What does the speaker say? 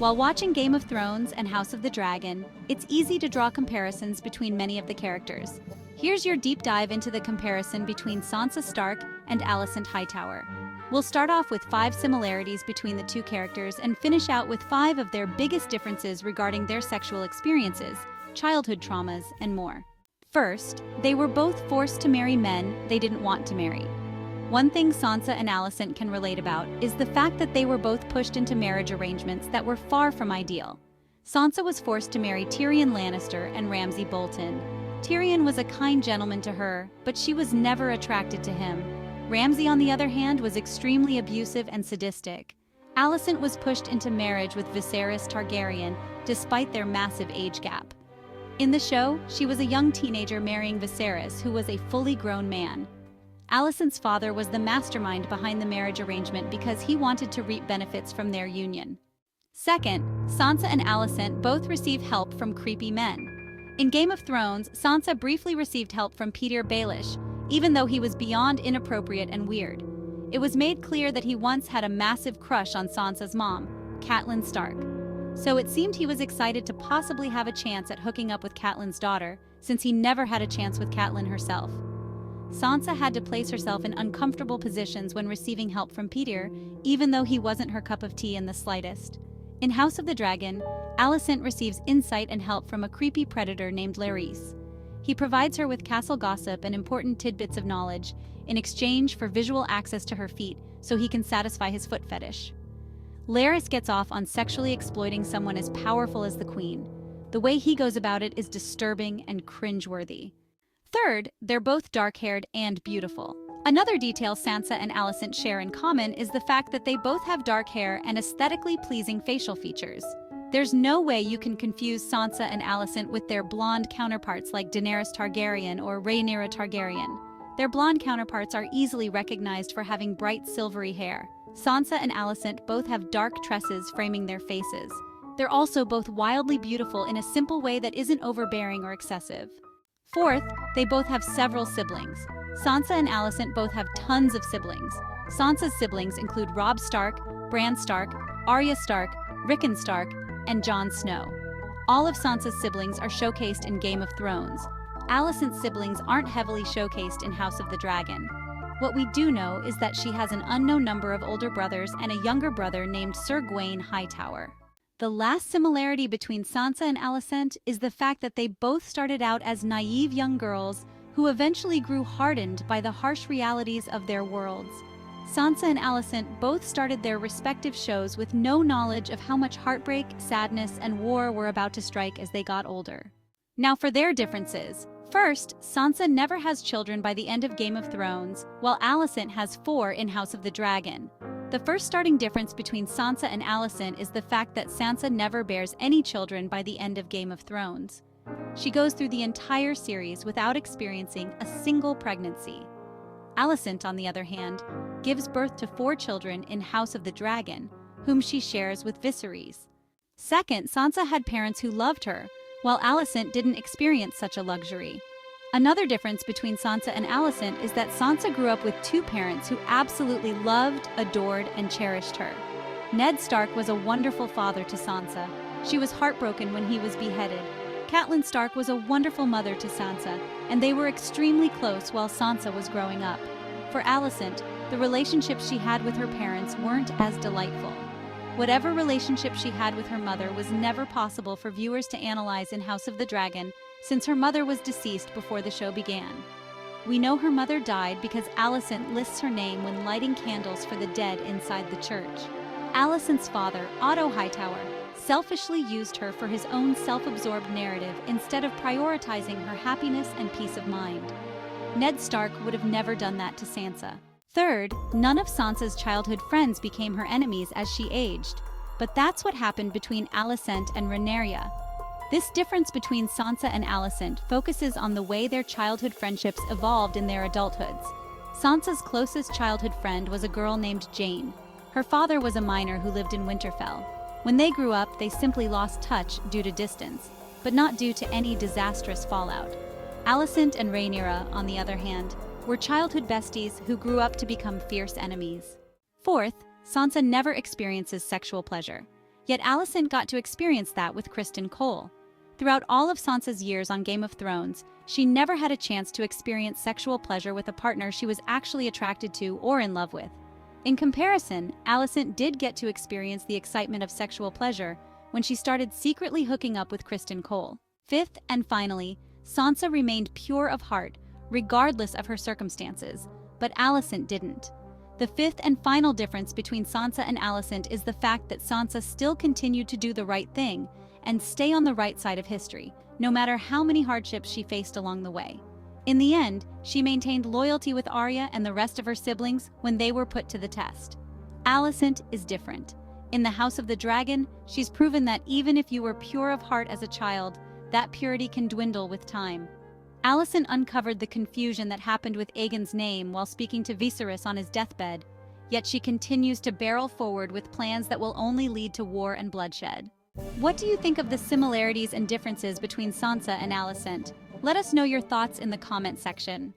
While watching Game of Thrones and House of the Dragon, it's easy to draw comparisons between many of the characters. Here's your deep dive into the comparison between Sansa Stark and Alicent Hightower. We'll start off with 5 similarities between the two characters and finish out with 5 of their biggest differences regarding their sexual experiences, childhood traumas, and more. First, they were both forced to marry men they didn't want to marry. One thing Sansa and Alicent can relate about is the fact that they were both pushed into marriage arrangements that were far from ideal. Sansa was forced to marry Tyrion Lannister and Ramsay Bolton. Tyrion was a kind gentleman to her, but she was never attracted to him. Ramsay, on the other hand, was extremely abusive and sadistic. Alicent was pushed into marriage with Viserys Targaryen, despite their massive age gap. In the show, she was a young teenager marrying Viserys, who was a fully grown man. Alicent's father was the mastermind behind the marriage arrangement because he wanted to reap benefits from their union. Second, Sansa and Alicent both receive help from creepy men. In Game of Thrones, Sansa briefly received help from Petyr Baelish, even though he was beyond inappropriate and weird. It was made clear that he once had a massive crush on Sansa's mom, Catelyn Stark. So it seemed he was excited to possibly have a chance at hooking up with Catelyn's daughter, since he never had a chance with Catelyn herself. Sansa had to place herself in uncomfortable positions when receiving help from Petyr, even though he wasn't her cup of tea in the slightest. In House of the Dragon, Alicent receives insight and help from a creepy predator named Larys. He provides her with castle gossip and important tidbits of knowledge in exchange for visual access to her feet so he can satisfy his foot fetish. Larys gets off on sexually exploiting someone as powerful as the Queen. The way he goes about it is disturbing and cringeworthy. Third, they're both dark-haired and beautiful. Another detail Sansa and Alicent share in common is the fact that they both have dark hair and aesthetically pleasing facial features. There's no way you can confuse Sansa and Alicent with their blonde counterparts like Daenerys Targaryen or Rhaenyra Targaryen. Their blonde counterparts are easily recognized for having bright silvery hair. Sansa and Alicent both have dark tresses framing their faces. They're also both wildly beautiful in a simple way that isn't overbearing or excessive. Fourth, they both have several siblings. Sansa and Alicent both have tons of siblings. Sansa's siblings include Robb Stark, Bran Stark, Arya Stark, Rickon Stark, and Jon Snow. All of Sansa's siblings are showcased in Game of Thrones. Alicent's siblings aren't heavily showcased in House of the Dragon. What we do know is that she has an unknown number of older brothers and a younger brother named Sir Gawain Hightower. The last similarity between Sansa and Alicent is the fact that they both started out as naive young girls who eventually grew hardened by the harsh realities of their worlds. Sansa and Alicent both started their respective shows with no knowledge of how much heartbreak, sadness, and war were about to strike as they got older. Now for their differences. First, Sansa never has children by the end of Game of Thrones, while Alicent has 4 in House of the Dragon. The first starting difference between Sansa and Alicent is the fact that Sansa never bears any children by the end of Game of Thrones. She goes through the entire series without experiencing a single pregnancy. Alicent, on the other hand, gives birth to 4 children in House of the Dragon, whom she shares with Viserys. Second, Sansa had parents who loved her, while Alicent didn't experience such a luxury. Another difference between Sansa and Alicent is that Sansa grew up with 2 parents who absolutely loved, adored, and cherished her. Ned Stark was a wonderful father to Sansa. She was heartbroken when he was beheaded. Catelyn Stark was a wonderful mother to Sansa, and they were extremely close while Sansa was growing up. For Alicent, the relationships she had with her parents weren't as delightful. Whatever relationship she had with her mother was never possible for viewers to analyze in House of the Dragon, since her mother was deceased before the show began. We know her mother died because Alicent lists her name when lighting candles for the dead inside the church. Alicent's father, Otto Hightower, selfishly used her for his own self-absorbed narrative instead of prioritizing her happiness and peace of mind. Ned Stark would have never done that to Sansa. Third, none of Sansa's childhood friends became her enemies as she aged, but that's what happened between Alicent and Rhaenyra. This difference between Sansa and Alicent focuses on the way their childhood friendships evolved in their adulthoods. Sansa's closest childhood friend was a girl named Jane. Her father was a miner who lived in Winterfell. When they grew up, they simply lost touch due to distance, but not due to any disastrous fallout. Alicent and Rhaenyra, on the other hand, were childhood besties who grew up to become fierce enemies. Fourth, Sansa never experiences sexual pleasure. Yet Alicent got to experience that with Criston Cole. Throughout all of Sansa's years on Game of Thrones, she never had a chance to experience sexual pleasure with a partner she was actually attracted to or in love with. In comparison, Alicent did get to experience the excitement of sexual pleasure when she started secretly hooking up with Criston Cole. Fifth and finally, Sansa remained pure of heart, regardless of her circumstances, but Alicent didn't. The fifth and final difference between Sansa and Alicent is the fact that Sansa still continued to do the right thing and stay on the right side of history, no matter how many hardships she faced along the way. In the end, she maintained loyalty with Arya and the rest of her siblings when they were put to the test. Alicent is different. In the House of the Dragon, she's proven that even if you were pure of heart as a child, that purity can dwindle with time. Alicent uncovered the confusion that happened with Aegon's name while speaking to Viserys on his deathbed, yet she continues to barrel forward with plans that will only lead to war and bloodshed. What do you think of the similarities and differences between Sansa and Alicent? Let us know your thoughts in the comment section.